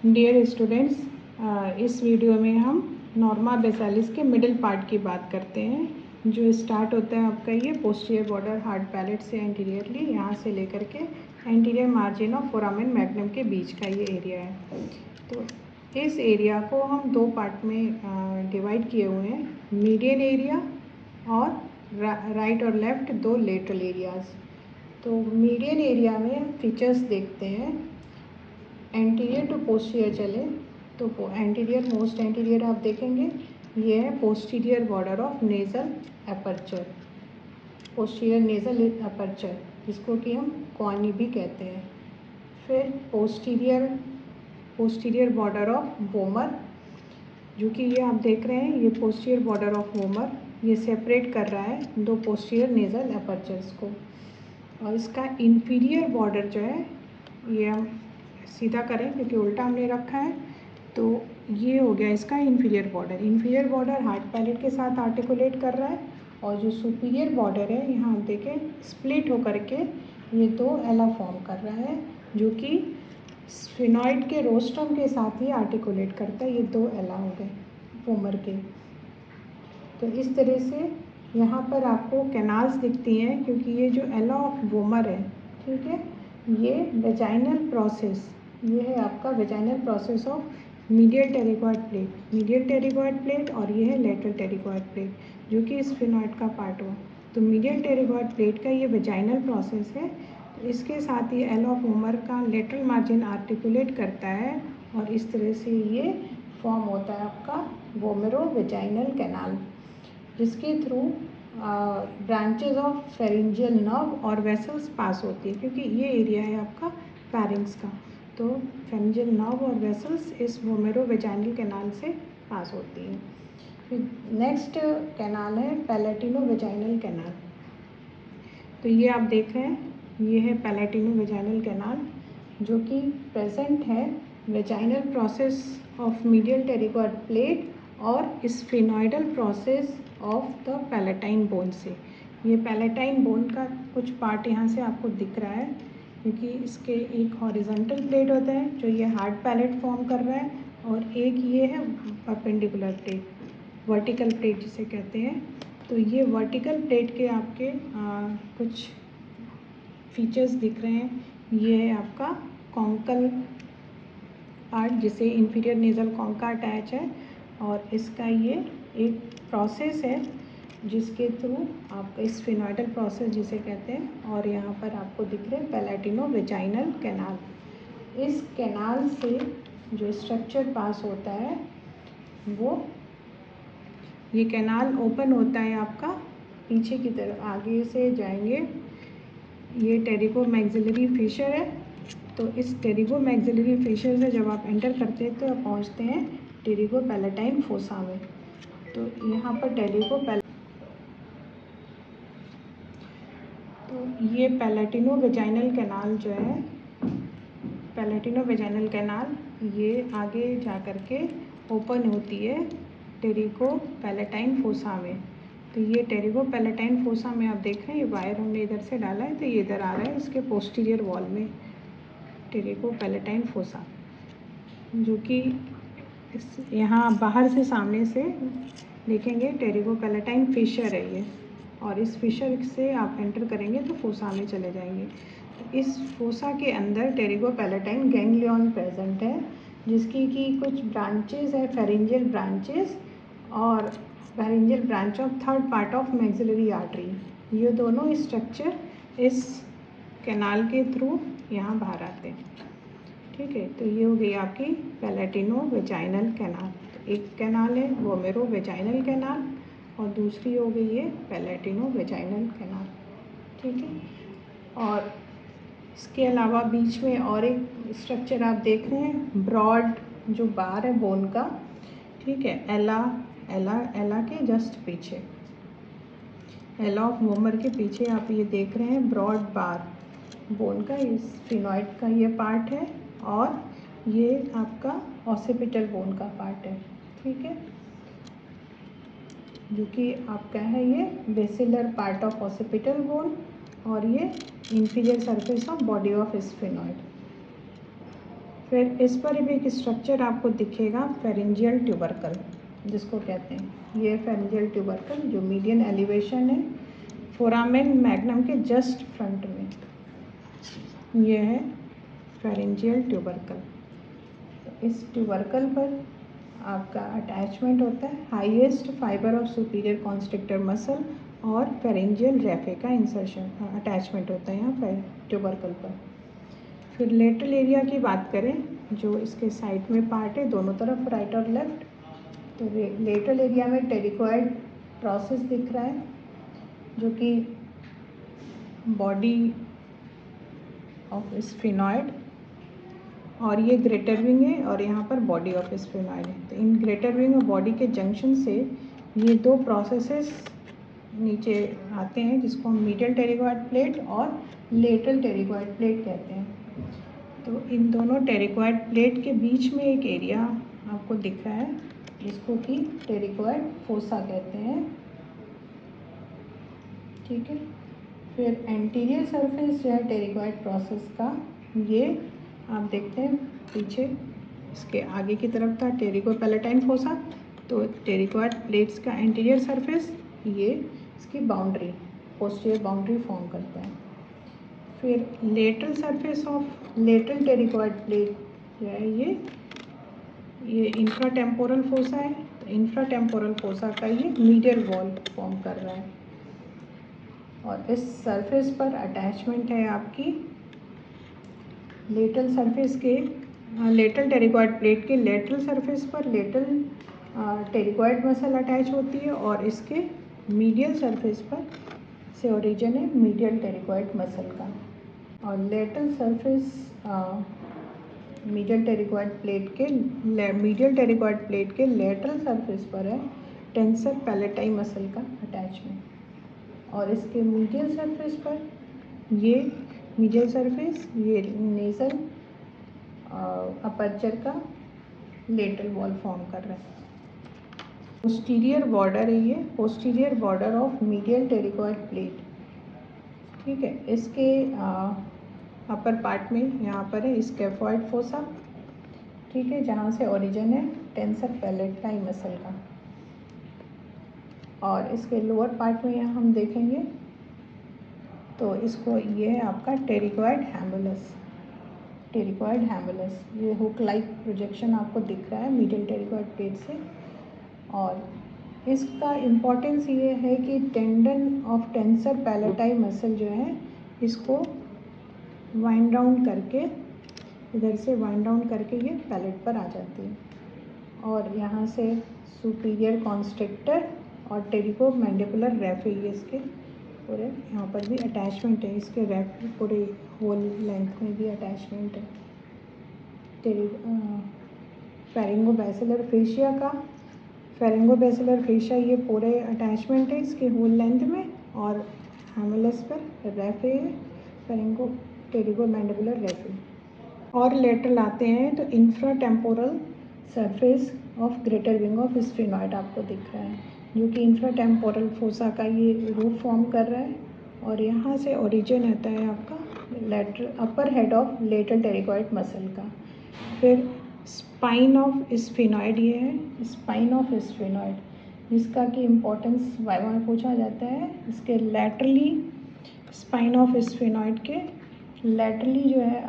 Dear students, इस video में हम नॉर्मा बेसालिस के मिडिल पार्ट की बात करते हैं, जो स्टार्ट होता है आपका ये पोस्टीरियर बॉर्डर हार्ड पैलेट से एंटीरियरली, यहाँ से लेकर के anterior margin of foramen magnum के बीच का ये एरिया है। तो इस एरिया को हम दो पार्ट में डिवाइड किए हुए हैं, मीडियन एरिया और राइट और लेफ्ट दो लेटरल एरियाज़। तो मीडियन एरिया में फीचर्स देखते हैं। एंटीरियर टू पोस्टीरियर चले तो एंटीरियर, मोस्ट एंटीरियर आप देखेंगे, ये है posterior border of nasal aperture, posterior nasal aperture, जिसको कि हम कॉर्नी भी कहते हैं। फिर पोस्टीरियर बॉर्डर ऑफ वोमर, जो कि ये आप देख रहे हैं, ये पोस्टीरियर बॉर्डर ऑफ वोमर, ये सेपरेट कर रहा है दो पोस्टीरियर नेज़ल अपर्चर्स को। और इसका इंफीरियर बॉर्डर जो है, ये हम सीधा करें क्योंकि उल्टा हमने रखा है, तो ये हो गया इसका inferior border. Inferior border hard palate के साथ आर्टिकुलेट कर रहा है, और जो सुपीरियर बॉर्डर है, यहाँ आप देखें स्प्लिट होकर के ये दो एला फॉर्म कर रहा है, जो कि स्फिनॉइड के रोस्ट्रम के साथ ही आर्टिकुलेट करता है। ये दो एला हो गए वोमर के। तो इस तरह से यहाँ पर आपको कैनाल्स दिखती हैं, क्योंकि ये जो एला ऑफ वोमर है, ठीक है, ये वेजाइनल प्रोसेस, ये है आपका vaginal process of medial pterygoid plate, और ये है लेटरल टेरिगॉइड प्लेट, जो कि स्फिनॉइड का पार्ट हुआ। तो मीडियल टेरिगॉइड प्लेट का ये वेजाइनल प्रोसेस है। तो इसके साथ ही एला ऑफ वोमर का लेटरल मार्जिन आर्टिकुलेट करता है, और इस तरह से ये फॉर्म होता है आपका वोमेरो वेजाइनल कैनाल, जिसके through branches of pharyngeal nerve और वेसल्स पास होती है, क्योंकि ये एरिया है आपका फेरिंग्स का। तो फेरिंजियल नर्व और वेसल्स इस वोमेरो वेजाइनल कैनाल से पास होती हैं। फिर नेक्स्ट कैनाल है पैलेटिनो वेजाइनल कैनाल। तो ये आप देख रहे हैं, ये है पैलेटिनो वेजाइनल कैनाल, जो कि प्रेजेंट है vaginal process of medial pterygoid plate और sphenoidal process of the palatine bone से। ये पैलेटाइन बोन का कुछ पार्ट यहाँ से आपको दिख रहा है, क्योंकि इसके एक हॉरिजॉन्टल प्लेट होता है जो ये हार्ड पैलेट फॉर्म कर रहा है, और एक ये है परपेंडिकुलर प्लेट, वर्टिकल प्लेट जिसे कहते हैं। तो ये वर्टिकल प्लेट के आपके कुछ फीचर्स दिख रहे हैं। ये है आपका कॉन्कल पार्ट, जिसे इंफीरियर नेज़ल कॉन्का अटैच है, और इसका ये एक प्रोसेस है जिसके थ्रू आपका स्फिनॉइडल प्रोसेस जिसे कहते हैं, और यहाँ पर आपको दिख रहे हैं पैलेटिनो वेजाइनल कैनाल। इस कैनाल से जो स्ट्रक्चर पास होता है, वो ये कैनाल ओपन होता है आपका पीछे की तरफ, आगे से जाएंगे, ये टेरिगो मैक्सिलरी फिशर है। तो इस टेरिगो मैक्सिलरी फिशर से जब आप एंटर करते हैं तो आप पहुँचते हैं टेरिगो पैलेटाइन फोसा में। तो यहाँ पर तो ये पैलेटिनो वेजाइनल कैनाल जो है, पैलेटिनो वेजाइनल कैनाल, ये आगे जा कर के ओपन होती है टेरिगो पैलेटाइन फोसा में। तो ये टेरिगो पैलेटाइन फोसा में आप देख रहे हैं, ये वायर हमने इधर से डाला है, तो ये इधर आ रहा है इसके पोस्टीरियर वॉल में, टेरिगो पैलेटाइन फोसा, जो कि इस यहाँ बाहर से सामने से देखेंगे टेरिगो पैलेटाइन फिशर है ये, और इस फिशर से आप एंटर करेंगे तो फोसा में चले जाएंगे। तो इस फोसा के अंदर टेरिगो पैलेटाइन गैंग्लियन प्रेजेंट है, जिसकी कि कुछ ब्रांचेस है, फेरिंजियल ब्रांचेस और pharyngeal branch of third part of maxillary artery. ये दोनों स्ट्रक्चर इस कैनाल के थ्रू यहाँ बाहर आते हैं, ठीक है। तो ये हो गई आपकी पैलेटिनो वेजाइनल कैनाल। तो एक कैनाल है वोमेरो वेजाइनल कैनाल, और दूसरी हो गई है पैलेटिनो वेजाइनल कैनाल, ठीक है। और इसके अलावा बीच में और एक स्ट्रक्चर आप देख रहे हैं, ब्रॉड जो बार है बोन का, ठीक है, एला के जस्ट पीछे, एला ऑफ वोमर के पीछे आप ये देख रहे हैं ब्रॉड बार बोन का, इस स्फिनॉइड का ये पार्ट है, और ये आपका ऑसिपिटल बोन का पार्ट है, ठीक है, जो कि आपका है ये basilar part of occipital bone, और ये inferior surface of body of sphenoid. फिर इस पर भी एक स्ट्रक्चर आपको दिखेगा, फेरेंजियल ट्यूबरकल जिसको कहते हैं। ये फेरेंजियल ट्यूबरकल जो मीडियन एलिवेशन है फोरामेन मैग्नम के जस्ट फ्रंट में, ये है फेरेंजियल ट्यूबरकल। इस ट्यूबरकल पर आपका अटैचमेंट होता है highest fibre of superior constrictor muscle और फेरेंजियल रैफे का इंसर्शन अटैचमेंट होता है यहाँ पर ट्यूबरकल पर। फिर लेटरल एरिया की बात करें, जो इसके साइड में पार्ट है दोनों तरफ राइट और लेफ्ट, तो लेटरल एरिया में टेरिकोइड प्रोसेस दिख रहा है जो कि बॉडी ऑफ स्फेनॉइड, और ये ग्रेटर विंग है और यहाँ पर बॉडी ऑफ स्फेनॉइड है। तो इन ग्रेटर विंग और बॉडी के जंक्शन से ये दो प्रोसेसेस नीचे आते हैं जिसको हम मीडियल टेरिकोइड प्लेट और लेटरल टेरिकोइड प्लेट कहते हैं। तो इन दोनों टेरिकोइड प्लेट के बीच में एक एरिया आपको दिख रहा है जिसको कि टेरिकोइड फोसा कहते हैं, ठीक है। फिर एंटीरियर सरफेस जो है टेरिकोइड प्रोसेस का, ये आप देखते हैं पीछे इसके आगे की तरफ था टेरिको पैलेटाइन फोसा, तो टेरिकोइड प्लेट्स का एंटीरियर सरफेस ये इसकी बाउंड्री पोस्टीरियर बाउंड्री फॉर्म करता है। फिर lateral surface of lateral pterygoid plate जो है ये इंफ्राटेम्पोरल फोसा है, तो इंफ्राटेम्पोरल फोसा का ये मीडियल वॉल फॉर्म कर रहा है और इस सरफेस पर अटैचमेंट है आपकी लेटरल सरफेस के लेटरल टेरिकोइड प्लेट के लेटरल सरफेस पर लेटरल टेरिकोइड मसल अटैच होती है और इसके मीडियल सरफेस पर से ओरिजिन है मीडियल टेरिकोइड मसल का। और lateral surface medial pterygoid plate के लेटरल सरफेस पर है टेंसर पैलेटाई मसल का अटैचमेंट, और इसके मीडियल सरफेस पर ये मीडियल सरफेस ये नेजल अपर्चर का लेटरल वॉल फॉर्म कर रहा है। पोस्टीरियर बॉर्डर है ये posterior border of medial pterygoid plate, ठीक है। इसके अपर पार्ट में यहाँ पर है स्कैफॉइड फोसा, ठीक है, जहाँ से ओरिजिन है टेंसर पैलेटाई मसल का। और इसके लोअर पार्ट में यहाँ हम देखेंगे तो इसको ये है आपका टेरिकोइड हैम्बुलस, ये हुक लाइक प्रोजेक्शन आपको दिख रहा है मीडियल टेरिकोइड प्लेट से। और इसका इम्पोर्टेंस ये है कि tendon of tensor palati muscle जो है इसको वाइंड डाउन करके इधर से वाइंड डाउन करके ये पैलेट पर आ जाती है, और यहाँ से सुपीरियर कॉन्स्ट्रिक्टर और टेरिको मैंडिबुलर रैफे ये इसके पूरे यहाँ पर भी अटैचमेंट है, इसके रैफ पूरे होल लेंथ में भी अटैचमेंट है। फेरिंगोबैसिलर फेशिया ये पूरे अटैचमेंट है इसके होल लेंथ में, और हैमलस पर रैफे फेरिंगो टेरिको मैंडिबुलर रैफे। और लेटरल आते हैं तो infra temporal surface of greater wing of sphenoid आपको दिख रहा है जो कि इंफ्रा टेम्पोरल फोसा का ये रूफ फॉर्म कर रहा है, और यहाँ से ओरिजिन आता है आपका lateral upper head of lateral pterygoid muscle का। फिर स्पाइन ऑफ स्फेनॉइड ये है स्पाइन ऑफ स्फेनॉइड, जिसका कि इम्पोर्टेंस वाइवा में पूछा जाता है। इसके लैटरली स्पाइन ऑफ स्फेनॉइड के लैटरली जो है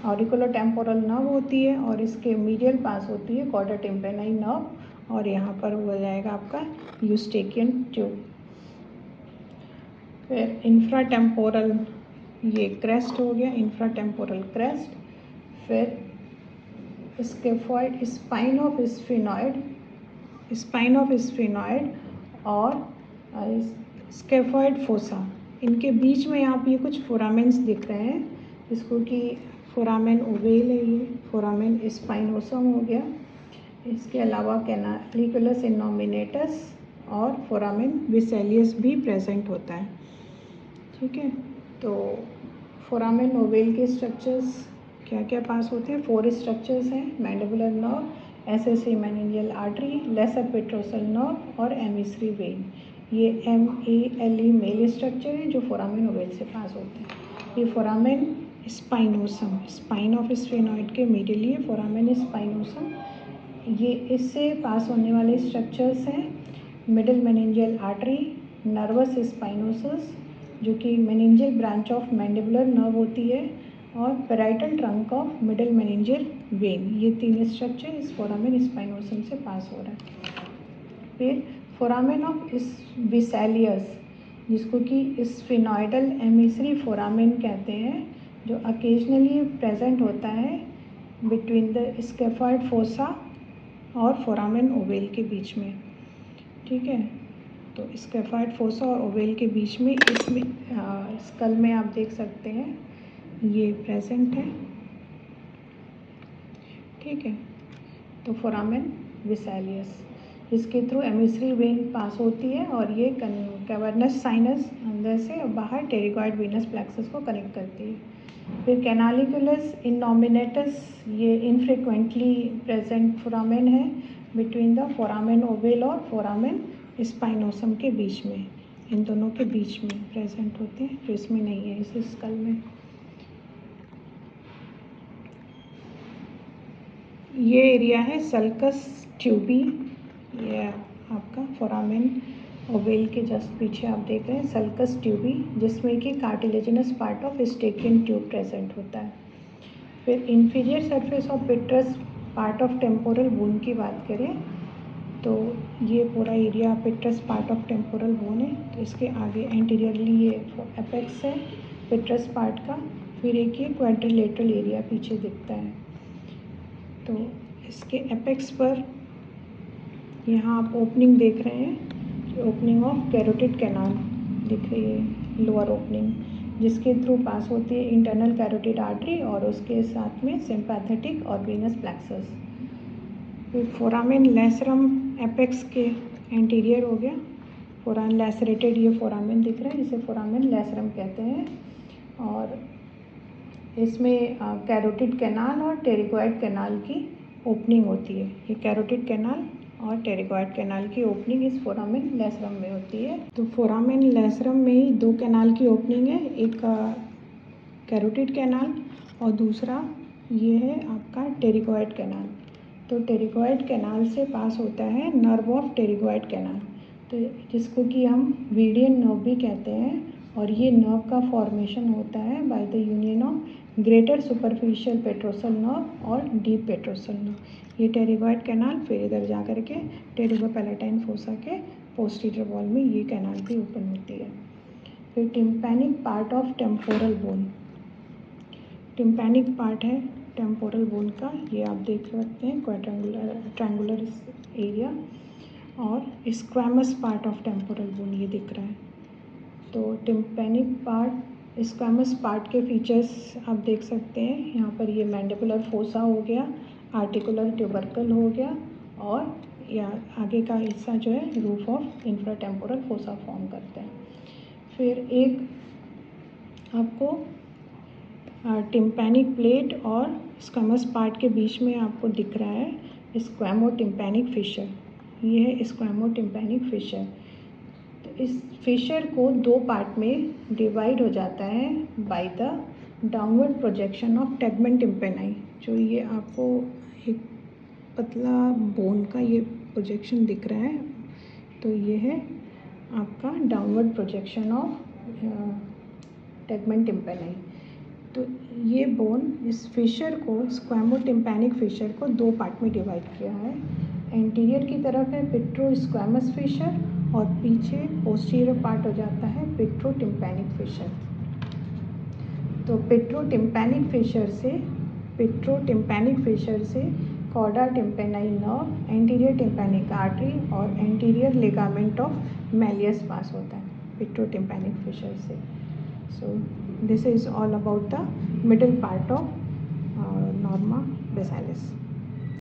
ऑरिकुलर टेम्पोरल नर्व होती है और इसके मीडियल पास होती है कॉर्डा टिम्पेनाई नर्व, और यहाँ पर हो जाएगा आपका यूस्टेकियन ट्यूब। फिर इंफ्राटेम्पोरल ये क्रेस्ट हो गया, इंफ्राटेम्पोरल क्रेस्ट। फिर स्कैफॉइड स्पाइन ऑफ स्फेनॉइड और स्कैफॉइड फोसा, इनके बीच में यहाँ पे ये कुछ फोरामेंस दिख रहे हैं, जिसको कि फोरामेन ओवेल है, ये फोरामेन स्पाइनोसम हो गया। इसके अलावा कैनालिकुलस इनोमिनेटस और फोरामेन विसेलियस भी प्रेजेंट होता है, ठीक है। तो फोरामेन ओवेल के स्ट्रक्चर्स क्या क्या पास होते हैं? 4 स्ट्रक्चर्स हैं, मैंडिबुलर नर्व, एसएससी meningeal artery, lesser petrosal nerve और एमिसरी वेन। ये MELE मेल स्ट्रक्चर हैं जो फोरामेन ओवेल से पास होते हैं। ये foramen spinosum, spine of sphenoid के मिडिली है फोरामेन स्पाइनोसम। ये इससे पास होने वाले स्ट्रक्चर्स हैं मिडल मेनिंजियल आर्टरी, नर्वस स्पाइनोसस जो कि meningeal branch of mandibular nerve होती है, और parietal trunk of middle meningeal when. ये तीन स्ट्रक्चर इस फोरामेन स्पाइनोसम से पास हो रहा है। फिर फोरामेन ऑफ विसैलियस, जिसको कि स्फेनॉइडल एमिसरी फोरामेन कहते हैं, जो अकेजनली प्रेजेंट होता है बिटवीन द स्केफॉइड फोसा और फोरामेन ओवेल के बीच में। ठीक है, तो स्केफॉइड फोसा और ओवेल के बीच में इसमें स्कल में आप देख सकते हैं ये प्रेजेंट है। ठीक है, तो फोरामेन विसैलियस, इसके थ्रू एमिसरी वेन पास होती है और ये कैवर्नस साइनस अंदर से और बाहर टेरिगॉइड वीनस प्लेक्सस को कनेक्ट करती है। फिर कैनालिकुलस इनोमिनेटस, ये इनफ्रिक्वेंटली प्रेजेंट फोरामेन है बिटवीन द फोरामेन ओवेल और फोरामेन स्पाइनोसम के बीच में, इन दोनों के बीच में प्रेजेंट होते हैं, जो इसमें नहीं है इस स्कल में। ये एरिया है सल्कस ट्यूबी, ये आपका फोरामेन ओवेल के जस्ट पीछे आप देख रहे हैं सल्कस ट्यूबी, जिसमें कि cartilaginous part of Eustachian tube present होता है। फिर inferior surface of petrous part of temporal bone की बात करें तो ये पूरा area petrous part of temporal bone है। तो इसके आगे एंटीरियरली ये एपेक्स है पिट्रस पार्ट का। फिर एक ये क्वाड्रिलेटरल एरिया पीछे दिखता है। तो इसके एपेक्स पर यहाँ आप ओपनिंग देख रहे हैं, ओपनिंग ऑफ कैरोटिड कैनाल दिख रही है, लोअर ओपनिंग, जिसके थ्रू पास होती है इंटरनल कैरोटिड आर्टरी और उसके साथ में सिंपैथेटिक और वीनस प्लेक्सस। फिर फोरामेन लैसरम एपेक्स के एंटीरियर हो गया, फोरामेन लैसरेटेड ये फोरामेन दिख रहा है, इसे फोरामेन लैसरम कहते हैं। और इसमें कैरोटिड कैनाल और टेरिगॉइड कैनाल की ओपनिंग होती है। ये कैरोटिड कैनाल और टेरिगॉइड कैनाल की ओपनिंग इस फोरामेन लैसरम में होती है। तो फोरामेन लैसरम में ही दो कैनाल की ओपनिंग है, एक कैरोटिड कैनाल और दूसरा ये है आपका टेरिगॉइड कैनाल। तो टेरिगॉइड कैनाल से पास होता है नर्व ऑफ टेरिगॉइड कैनाल, तो जिसको कि हम वीडियन नर्व भी कहते हैं। और ये नर्व का फॉर्मेशन होता है by the union of greater superficial petrosal nerve और डीप पेट्रोसल नर्व। ये टेरिगॉइड कैनाल फिर इधर जा कर के टेरिगोपैलेटाइन फोसा के पोस्टीरियर वॉल में ये कैनाल भी ओपन होती है। फिर tympanic part of temporal bone, tympanic part है टेम्पोरल बोन का, ये आप देख सकते हैं ट्रायंगुलर एरिया। और squamous part of temporal bone ये दिख रहा है। तो टिम्पैनिक पार्ट, स्क्वैमस पार्ट के फीचर्स आप देख सकते हैं यहाँ पर, ये मैंडिबुलर फोसा हो गया, आर्टिकुलर ट्यूबरकल हो गया, और या आगे का हिस्सा जो है रूफ ऑफ इंफ्राटेम्पोरल फोसा फॉर्म करते हैं। फिर एक आपको टिम्पैनिक प्लेट और स्क्वैमस पार्ट के बीच में आपको दिख रहा है स्क्वैमोटिम्पैनिक फिशर, ये है स्क्वैमोटिम्पैनिक फिशर। तो इस फिशर को दो पार्ट में डिवाइड हो जाता है by the downward projection of tegmen tympani. जो ये आपको एक पतला बोन का ये प्रोजेक्शन दिख रहा है, तो ये है आपका डाउनवर्ड प्रोजेक्शन ऑफ टेगमेंट टिम्पेनाई। तो ये बोन इस फिशर को, स्क्वैमोटिम्पैनिक फिशर को दो पार्ट में डिवाइड किया है। एंटीरियर की तरफ है पेट्रोस्क्वैमस फिशर और पीछे पोस्टीरियर पार्ट हो जाता है पेट्रोटिम्पैनिक फिशर। तो पेट्रोटिम्पैनिक फिशर से chorda tympani nerve, anterior tympanic artery और anterior ligament of malleus pass होता है पेट्रोटिम्पैनिक फिशर से। So this is all about the middle part of norma besalis.